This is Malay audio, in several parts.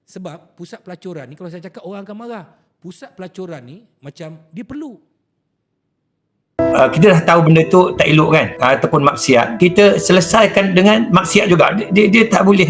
Sebab pusat pelacuran ni, kalau saya cakap orang akan marah. Pusat pelacuran ni macam dia perlu. Kita dah tahu benda tu tak elok kan, ataupun maksiat, kita selesaikan dengan maksiat juga. Dia tak boleh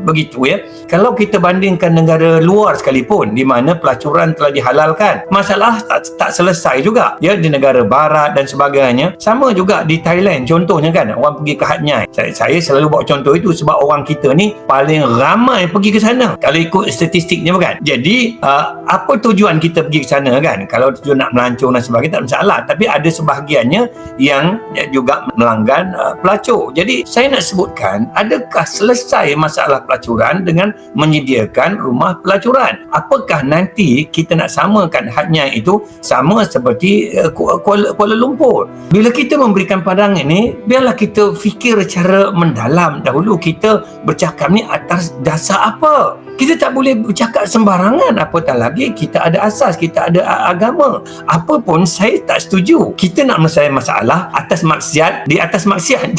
begitu ya. Kalau kita bandingkan negara luar sekalipun di mana pelacuran telah dihalalkan, masalah tak selesai juga ya. Di negara barat dan sebagainya, sama juga di Thailand contohnya kan, orang pergi ke Hat Nyai. Saya selalu bawa contoh itu sebab orang kita ni paling ramai pergi ke sana kalau ikut statistiknya bukan. Jadi apa tujuan kita pergi ke sana kan? Kalau tujuan nak melancong dan sebagainya tak masalah, tapi ada sebahagiannya yang juga melanggar pelacur. Jadi saya nak sebutkan, adakah selesai masalah pelacuran dengan menyediakan rumah pelacuran? Apakah nanti kita nak samakan Hat Nyai itu sama seperti Kuala Lumpur? Bila kita memberikan pandangan ini, biarlah kita fikir secara mendalam dahulu. Kita bercakap ni atas dasar apa? Kita tak boleh bercakap sembarangan, apatah lagi kita ada asas, kita ada agama. Apa pun saya tak setuju. Kita nak menyelesaikan masalah atas maksiat, di atas maksiat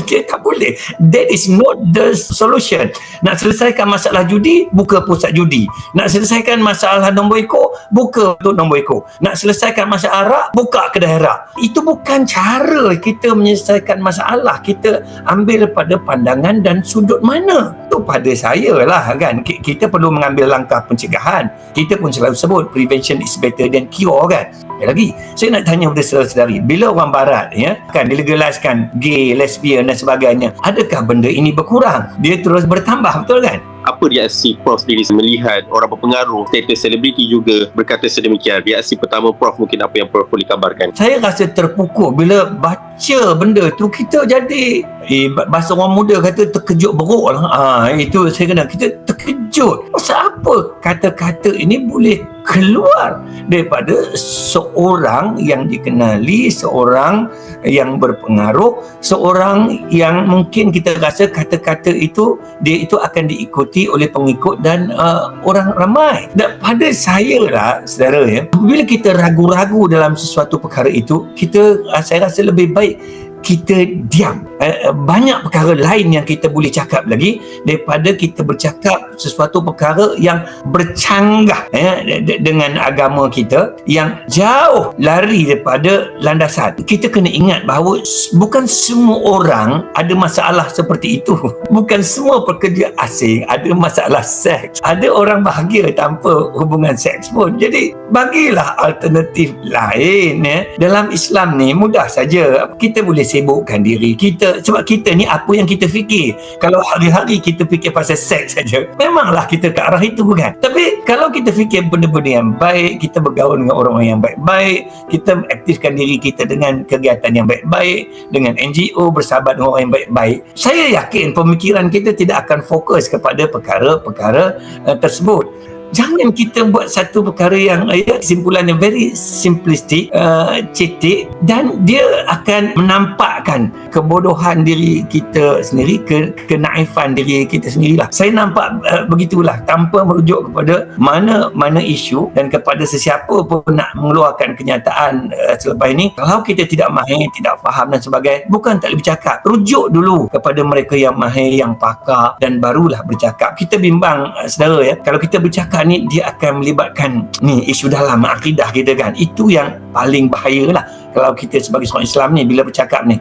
dia tak boleh. That is not the solution. Nak selesaikan masalah judi, buka pusat judi. Nak selesaikan masalah nombor ekor, buka untuk nombor ekor. Nak selesaikan masalah arak, buka kedai arak. Itu bukan cara kita menyelesaikan masalah. Kita ambil pada pandangan dan sudut mana. Itu pada saya lah kan. Kita perlu mengambil langkah pencegahan. Kita pun selalu sebut prevention is better than cure kan. Lagi, saya nak tanya kepada saudara-saudari, bila orang barat ya kan dilegaliskan gay, lesbian dan sebagainya, adakah benda ini berkurang? Dia terus bertambah, betul kan? Apa reaksi Prof sendiri melihat orang berpengaruh, status selebriti juga berkata sedemikian? Reaksi pertama Prof, mungkin apa yang Prof boleh kabarkan? Saya rasa terpukul bila baca benda tu. Kita jadi bahasa orang muda kata terkejut beruk lah. Itu saya kena, kita terkejut. Pasal apa kata-kata ini boleh keluar daripada seorang yang dikenali, seorang yang berpengaruh, seorang yang mungkin kita rasa kata-kata itu dia itu akan diikuti oleh pengikut dan orang ramai. Dan pada saya lah saudara ya, bila kita ragu-ragu dalam sesuatu perkara itu, saya rasa lebih baik kita diam. Banyak perkara lain yang kita boleh cakap lagi daripada kita bercakap sesuatu perkara yang bercanggah dengan agama kita, yang jauh lari daripada landasan. Kita kena ingat bahawa bukan semua orang ada masalah seperti itu. Bukan semua pekerja asing ada masalah seks. Ada orang bahagia tanpa hubungan seks pun. Jadi bagilah alternatif lain ya. Dalam Islam ni mudah saja. Kita boleh sibukkan diri kita, sebab kita ni apa yang kita fikir. Kalau hari-hari kita fikir pasal seks saja, memanglah kita ke arah itu bukan? Tapi kalau kita fikir benda-benda yang baik, kita bergaul dengan orang-orang yang baik-baik, kita aktifkan diri kita dengan kegiatan yang baik-baik, dengan NGO, bersahabat dengan orang yang baik-baik, saya yakin pemikiran kita tidak akan fokus kepada perkara-perkara tersebut. Jangan kita buat satu perkara yang kesimpulan yang very simplistic, cetek, dan dia akan menampakkan kebodohan diri kita sendiri, kenaifan diri kita sendirilah. Saya nampak begitulah, tanpa merujuk kepada mana isu dan kepada sesiapa pun nak mengeluarkan kenyataan selepas ini. Kalau kita tidak mahir, tidak faham dan sebagainya, bukan tak boleh bercakap. Rujuk dulu kepada mereka yang mahir, yang pakar, dan barulah bercakap. Kita bimbang saudara ya, kalau kita bercakap ni dia akan melibatkan isu dalam akidah kita kan. Itu yang paling bahaya lah kalau kita sebagai seorang Islam ni bila bercakap ni.